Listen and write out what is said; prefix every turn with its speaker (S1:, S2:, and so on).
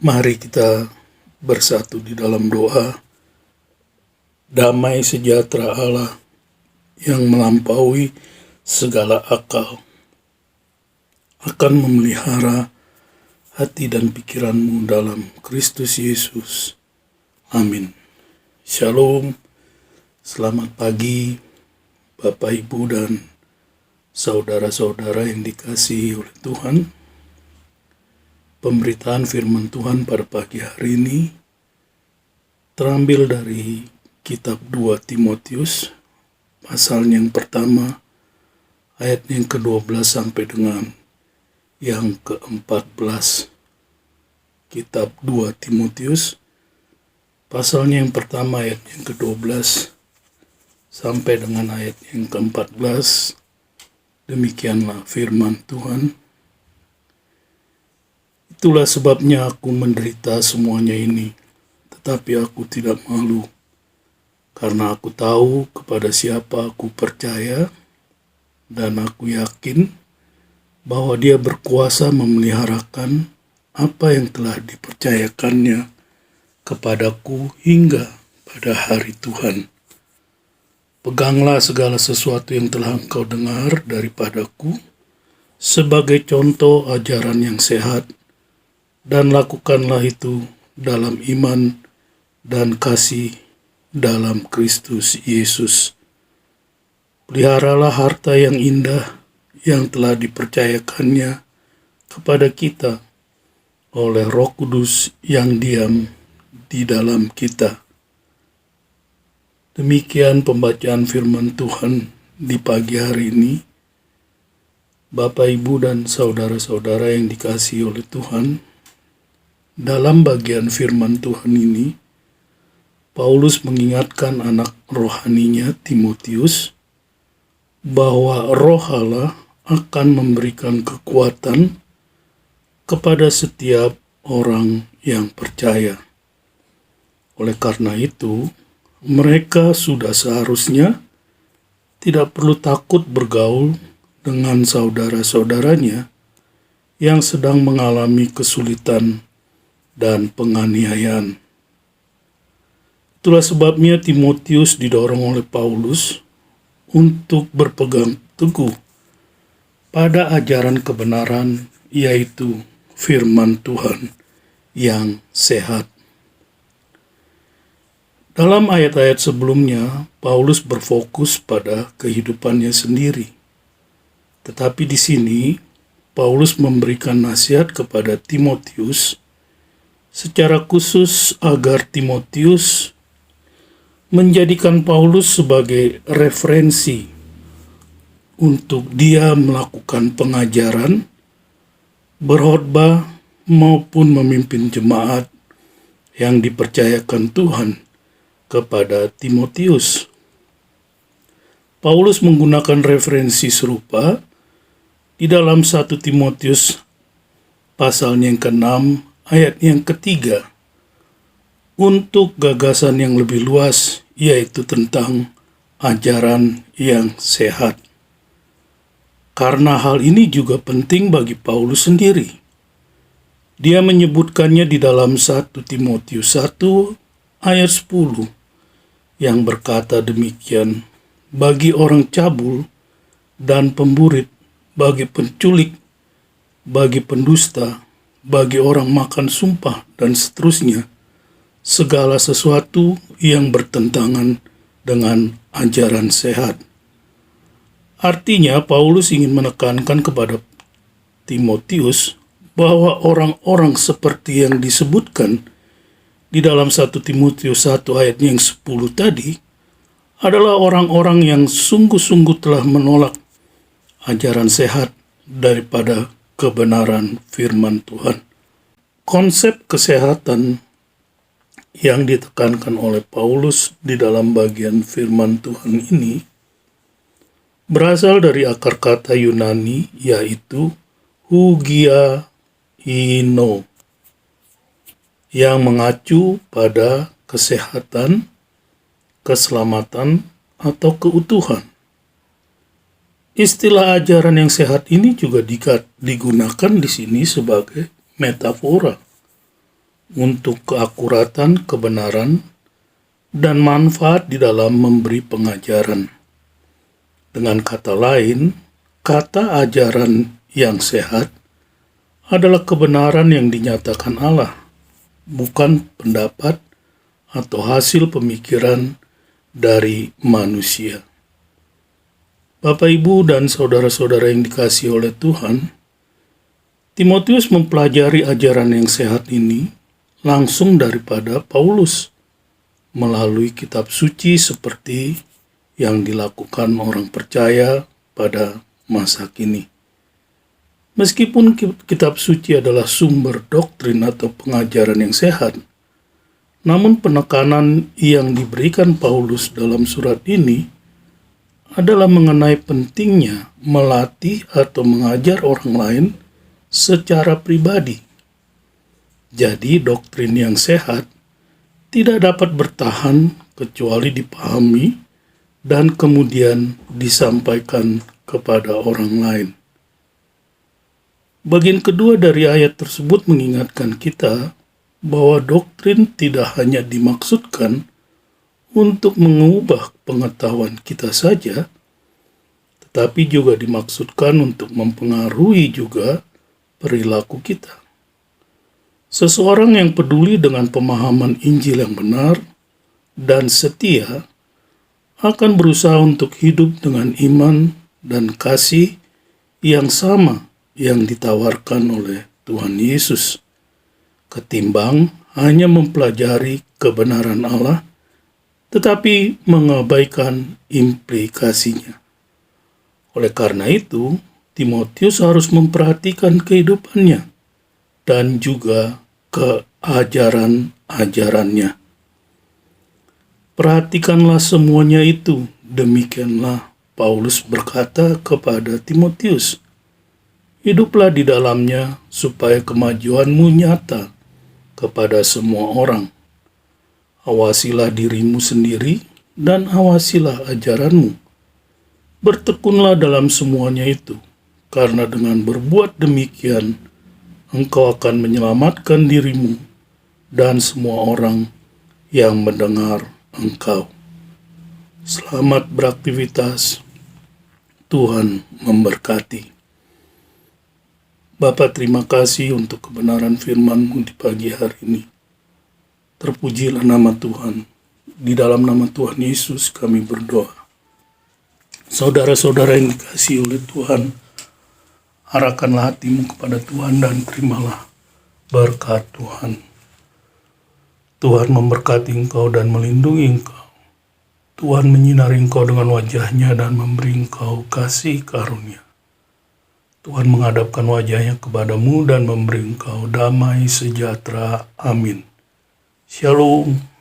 S1: Mari kita bersatu di dalam doa. Damai sejahtera Allah yang melampaui segala akal akan memelihara hati dan pikiranmu dalam Kristus Yesus. Amin. Shalom. Selamat pagi Bapak, Ibu, dan saudara-saudara yang dikasihi oleh Tuhan. Pemberitaan firman Tuhan pada pagi hari ini terambil dari kitab 2 Timotius, pasal yang pertama, ayat yang ke-12 sampai dengan yang ke-14. Kitab 2 Timotius, pasalnya yang pertama, ayat yang ke-12 sampai dengan ayat yang ke-14. Demikianlah firman Tuhan. Itulah sebabnya aku menderita semuanya ini, tetapi aku tidak malu, karena aku tahu kepada siapa aku percaya, dan aku yakin bahwa Dia berkuasa memeliharakan apa yang telah dipercayakannya kepadaku hingga pada hari Tuhan. Peganglah segala sesuatu yang telah engkau dengar daripadaku sebagai contoh ajaran yang sehat, dan lakukanlah itu dalam iman dan kasih dalam Kristus Yesus. Peliharalah harta yang indah yang telah dipercayakannya kepada kita oleh Roh Kudus yang diam di dalam kita. Demikian pembacaan firman Tuhan di pagi hari ini. Bapak, Ibu, dan saudara-saudara yang dikasihi oleh Tuhan, dalam bagian firman Tuhan ini, Paulus mengingatkan anak rohaninya Timotius bahwa Roh Allah akan memberikan kekuatan kepada setiap orang yang percaya. Oleh karena itu, mereka sudah seharusnya tidak perlu takut bergaul dengan saudara-saudaranya yang sedang mengalami kesulitan dan penganiayaan. Itulah sebabnya Timotius didorong oleh Paulus untuk berpegang teguh pada ajaran kebenaran, yaitu firman Tuhan yang sehat. Dalam ayat-ayat sebelumnya, Paulus berfokus pada kehidupannya sendiri. Tetapi di sini, Paulus memberikan nasihat kepada Timotius secara khusus agar Timotius menjadikan Paulus sebagai referensi untuk dia melakukan pengajaran, berkhotbah, maupun memimpin jemaat yang dipercayakan Tuhan kepada Timotius. Paulus menggunakan referensi serupa di dalam 1 Timotius pasalnya yang ke-6 ayat yang ke-3 untuk gagasan yang lebih luas, yaitu tentang ajaran yang sehat. Karena hal ini juga penting bagi Paulus sendiri. Dia menyebutkannya di dalam 1 Timotius 1 ayat 10 yang berkata demikian, bagi orang cabul dan pemburit, bagi penculik, bagi pendusta, bagi orang makan sumpah, dan seterusnya, segala sesuatu yang bertentangan dengan ajaran sehat. Artinya, Paulus ingin menekankan kepada Timotius bahwa orang-orang seperti yang disebutkan di dalam 1 Timotius 1 ayat yang 10 tadi adalah orang-orang yang sungguh-sungguh telah menolak ajaran sehat daripada kebenaran firman Tuhan. Konsep kesehatan yang ditekankan oleh Paulus di dalam bagian firman Tuhan ini berasal dari akar kata Yunani, yaitu hugiaino, yang mengacu pada kesehatan, keselamatan, atau keutuhan. Istilah ajaran yang sehat ini juga digunakan di sini sebagai metafora untuk keakuratan, kebenaran, dan manfaat di dalam memberi pengajaran. Dengan kata lain, kata ajaran yang sehat adalah kebenaran yang dinyatakan Allah, bukan pendapat atau hasil pemikiran dari manusia. Bapak, Ibu, dan saudara-saudara yang dikasihi oleh Tuhan, Timotius mempelajari ajaran yang sehat ini langsung daripada Paulus melalui kitab suci seperti yang dilakukan orang percaya pada masa kini. Meskipun kitab suci adalah sumber doktrin atau pengajaran yang sehat, namun penekanan yang diberikan Paulus dalam surat ini adalah mengenai pentingnya melatih atau mengajar orang lain secara pribadi. Jadi doktrin yang sehat tidak dapat bertahan kecuali dipahami dan kemudian disampaikan kepada orang lain. Bagian kedua dari ayat tersebut mengingatkan kita bahwa doktrin tidak hanya dimaksudkan untuk mengubah pengetahuan kita saja, tetapi juga dimaksudkan untuk mempengaruhi juga perilaku kita. Seseorang yang peduli dengan pemahaman Injil yang benar dan setia akan berusaha untuk hidup dengan iman dan kasih yang sama yang ditawarkan oleh Tuhan Yesus, ketimbang hanya mempelajari kebenaran Allah tetapi mengabaikan implikasinya. Oleh karena itu, Timotius harus memperhatikan kehidupannya dan juga keajaran-ajarannya. Perhatikanlah semuanya itu, demikianlah Paulus berkata kepada Timotius. Hiduplah di dalamnya supaya kemajuanmu nyata kepada semua orang. Awasilah dirimu sendiri dan awasilah ajaranmu. Bertekunlah dalam semuanya itu, karena dengan berbuat demikian, engkau akan menyelamatkan dirimu dan semua orang yang mendengar engkau. Selamat beraktivitas. Tuhan memberkati. Bapa, terima kasih untuk kebenaran firman-Mu di pagi hari ini. Terpujilah nama Tuhan. Di dalam nama Tuhan Yesus kami berdoa. Saudara-saudara yang dikasihi oleh Tuhan, arahkanlah hatimu kepada Tuhan dan terimalah berkat Tuhan. Tuhan memberkati engkau dan melindungi engkau. Tuhan menyinari engkau dengan wajah-Nya dan memberi engkau kasih karunia. Tuhan menghadapkan wajah-Nya kepadamu dan memberi engkau damai sejahtera. Amin. Shalom.